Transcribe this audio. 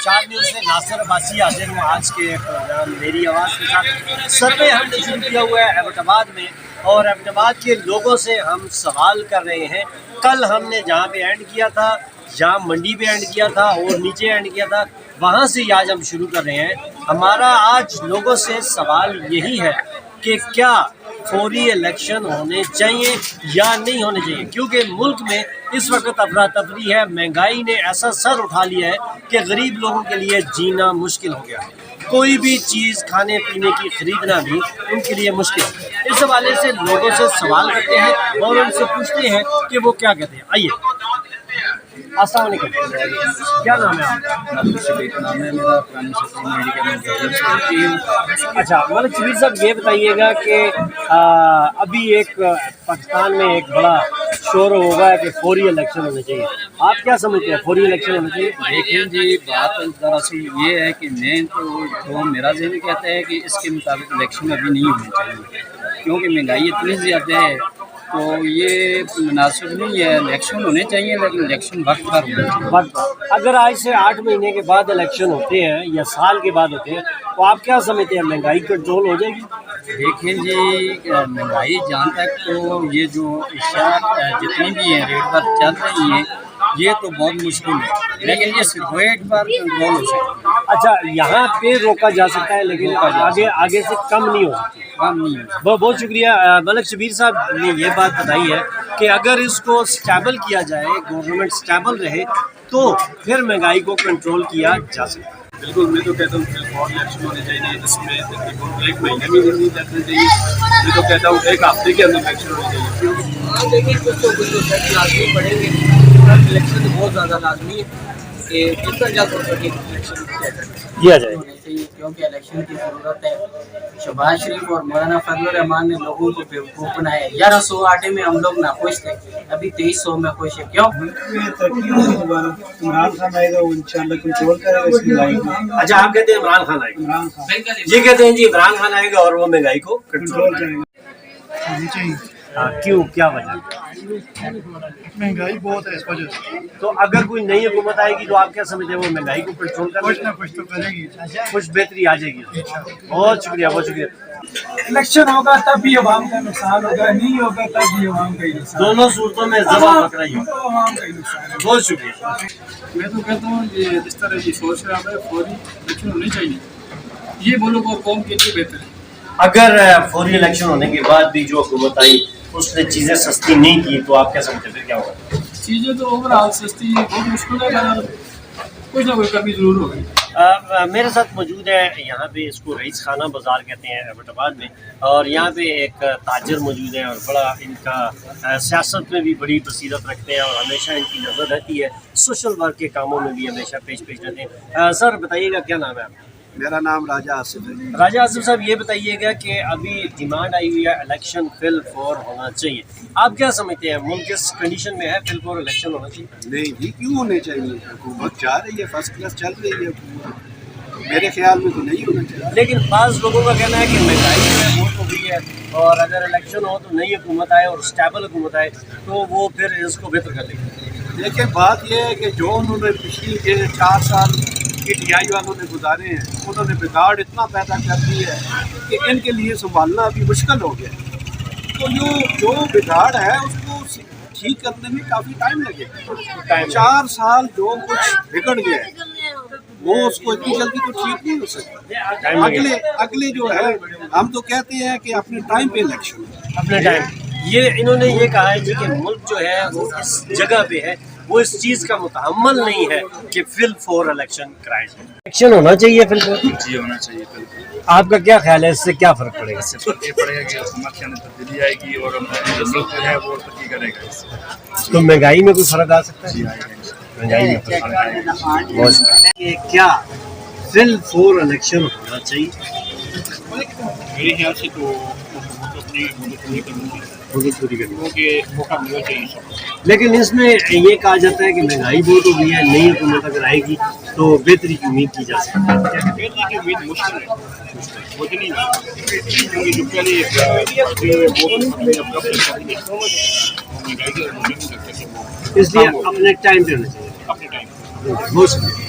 Shamshad news سے ناصر عباسی حاضر ہوں آج کے پروگرام میری آواز کے ساتھ۔ سروے ہم نے شروع کیا ہوا ہے ایبٹ آباد میں، اور ایبٹ آباد کے لوگوں سے ہم سوال کر رہے ہیں۔ کل ہم نے جہاں پہ اینڈ کیا تھا، جہاں منڈی پہ اینڈ کیا تھا اور نیچے اینڈ کیا تھا، وہاں سے آج ہم شروع کر رہے ہیں۔ ہمارا آج لوگوں سے سوال یہی ہے کہ کیا فوری الیکشن ہونے چاہیے یا نہیں ہونے چاہیے، کیونکہ ملک میں اس وقت افراتفری ہے، مہنگائی نے ایسا سر اٹھا لیا ہے کہ غریب لوگوں کے لیے جینا مشکل ہو گیا ہے۔ کوئی بھی چیز کھانے پینے کی خریدنا بھی ان کے لیے مشکل ہے۔ اس حوالے سے لوگوں سے سوال کرتے ہیں اور ان سے پوچھتے ہیں کہ وہ کیا کہتے ہیں۔ آئیے، السلام علیکم، کیا نام ہے آپ کا؟ نام ہے میرا پرانی اچھا ملک شبیر صاحب، یہ بتائیے گا کہ ابھی ایک پاکستان میں ایک بڑا شور ہوگا کہ فوری الیکشن ہونے چاہیے، آپ کیا سمجھتے ہیں فوری الیکشن ہونے چاہیے؟ دیکھیں جی، بات دراصل یہ ہے کہ میں تو جو میرا ذہن کہتا ہے کہ اس کے مطابق الیکشن ابھی نہیں ہونے چاہیے، کیونکہ مہنگائی اتنی زیادہ ہے تو یہ مناسب نہیں ہے۔ الیکشن ہونے چاہیے لیکن الیکشن وقت پر ہونے چاہیے۔ اگر آج سے 8 مہینے کے بعد الیکشن ہوتے ہیں یا سال کے بعد ہوتے ہیں تو آپ کیا سمجھتے ہیں مہنگائی کنٹرول ہو جائے گی؟ دیکھیں جی، مہنگائی جہاں تک تو یہ جو اشیاء جتنی بھی ہیں ریٹ پر چل رہی ہیں یہ تو بہت مشکل ہے، لیکن یہ ریٹ پر کنٹرول ہو سکتا ہے۔ اچھا، یہاں پہ روکا جا سکتا ہے لیکن آگے سے کم نہیں ہو سکتی؟ کم نہیں ہے۔ بہت شکریہ۔ ملک شبیر صاحب نے یہ بات بتائی ہے کہ اگر اس کو سٹیبل کیا جائے، گورنمنٹ سٹیبل رہے تو پھر مہنگائی کو کنٹرول کیا جا سکتا ہے۔ بالکل، میں تو کہتا ہوں کہ فوری الیکشن ہونے چاہیے، اس میں تقریباً 1 مہینے بھی نہیں رکھنا چاہیے۔ میں تو کہتا ہوں 1 ہفتے کے اندر الیکشن ہونے چاہیے۔ دیکھیے کچھ تو سیٹ لازمی پڑیں گے، الیکشن بہت زیادہ لازمی ہے کہ جتنا جلد ہو سکے الیکشن کیا جائے ہونے چاہیے، کیونکہ الیکشن کی ضرورت ہے۔ شہباز شریف اور مولانا فضل الرحمان نے لوگوں کو بیوقوف بنایا۔ 1108 میں ہم لوگ ناخوش تھے، ابھی 2300 میں خوش ہے۔ کیوں؟ عمران خان آئے گا، وہ انشاءاللہ کنٹرول کرے گا اس مہنگائی کو۔ اچھا، آپ کہتے ہیں عمران خان آئے گا؟ عمران خان یہ کہتے ہیں جی عمران خان آئے گا اور وہ مہنگائی کو کنٹرول کرے گا۔ ہونی چاہیے، کیوں، کیا وجہ؟ مہنگائی بہت ہے اس وجہ سے۔ تو اگر کوئی نئی حکومت آئے گی تو آپ کیا سمجھتے ہیں وہ مہنگائی کو کنٹرول کچھ کرے نہ گا؟ کچھ تو کرے گی۔ کچھ بہتری آ جائے گی۔ بہت شکریہ، بہت شکریہ۔ الیکشن ہوگا تب بھی عوام کا نقصان ہوگا، نہیں ہوگا تب بھی عوام کا ہی نقصان، دونوں صورتوں میں ذبح بکرا ہی ہوگا۔ عوام کا ہی نقصان۔ بہت شکریہ۔ میں تو کہتا ہوں یہ جس طرح کی سوچ ہے ہمیں فوری الیکشن ہونی چاہیے، یہ ملک اور قوم کے لیے بہتر ہے۔ اگر فوری الیکشن ہونے کے بعد بھی جو حکومت آئی اس نے چیزیں سستی نہیں کی تو آپ کیا سمجھتے ہیں پھر کیا ہوگا؟ چیزیں تو اوور آل سستی بہت مشکل ہے، مگر کچھ نہ کچھ کمی ضرور ہوگی۔ میرے ساتھ موجود ہے یہاں پہ، اس کو رئیس خانہ بازار کہتے ہیں ایبٹ آباد میں، اور یہاں پہ ایک تاجر موجود ہے اور بڑا ان کا سیاست میں بھی بڑی بصیرت رکھتے ہیں اور ہمیشہ ان کی نظر رہتی ہے، سوشل ورک کے کاموں میں بھی ہمیشہ پیش رہتے ہیں۔ سر بتائیے گا کیا نام ہے آپ کا؟ میرا نام راجہ آصف ہے۔ راجہ آصف صاحب، یہ بتائیے گا کہ ابھی ڈیمانڈ آئی ہوئی ہے الیکشن فی الفور ہونا چاہیے، آپ کیا سمجھتے ہیں ملک کس کنڈیشن میں ہے فی الفور الیکشن ہونا چاہیے؟ نہیں جی، کیوں ہونے چاہیے؟ حکومت جا رہی ہے، فرسٹ کلاس چل رہی ہے حکومت، میرے خیال میں تو نہیں ہونا چاہیے۔ لیکن بعض لوگوں کا کہنا ہے کہ مہنگائی جو ہے وہ تو ہوئی ہے، اور اگر الیکشن ہو تو نئی حکومت آئے اور اسٹیبل حکومت آئے تو وہ پھر اس کو بہتر کر لے گی۔ دیکھیں، بات یہ ہے کہ جو انہوں نے پچھلی 4 سال کی ٹی آئی والوں نے گزارے ہیں، انہوں نے بگاڑ اتنا پیدا کر دی ہے کہ ان کے لیے سنبھالنا ابھی مشکل ہو گیا ہے۔ تو جو بگاڑ ہے اس کو ٹھیک کرنے میں کافی ٹائم لگے گا۔ 4 سال جو کچھ بگڑ گیا ہے وہ اس کو اتنی جلدی تو ٹھیک نہیں ہو سکتا۔ اگلے جو ہے، ہم تو کہتے ہیں کہ اپنے ٹائم پہ الیکشن، اپنے ٹائم یہ انہوں نے یہ کہا ہے جی کہ ملک جو ہے وہ اس جگہ پہ ہے، وہ اس چیز کا متحمل نہیں ہے کہ فی الفور الیکشن کرائے جائے۔ الیکشن ہونا چاہیے فی الفور؟ جی ہونا چاہیے بالکل۔ آپ کا کیا خیال ہے، اس سے کیا فرق پڑے گا؟ اس سے فرق یہ پڑے گا کہ حکومت کے اندر تبدیلی آئے گی اور ہمارا جو ملک جو ہے وہ ترقی کرے گا۔ اس سے تو مہنگائی میں کوئی فرق آ سکتا ہے؟ جی آئے گا، مہنگائی میں فرق آئے گا۔ بہت شکریہ۔ کیا فی الفور الیکشن ہونا چاہیے؟ میرے خیال سے تو حکومت اپنی مدد پوری کرنی چاہیے، پوری کرنی، کیونکہ موقع ملنا چاہیے سب کو۔ لیکن اس میں یہ کہا جاتا ہے کہ مہنگائی بہت ہو گئی ہے، نئی حکومت اگر آئے گی تو بہتری کی امید کی جا سکتی ہے۔ بہتری کی امید مشکل ہے، مجھے نہیں لگتا، کیونکہ جو پہلے مہنگائی اس لیے اپنے ٹائم پہ ہونا چاہیے۔ اپنے ٹائم بہت شکریہ۔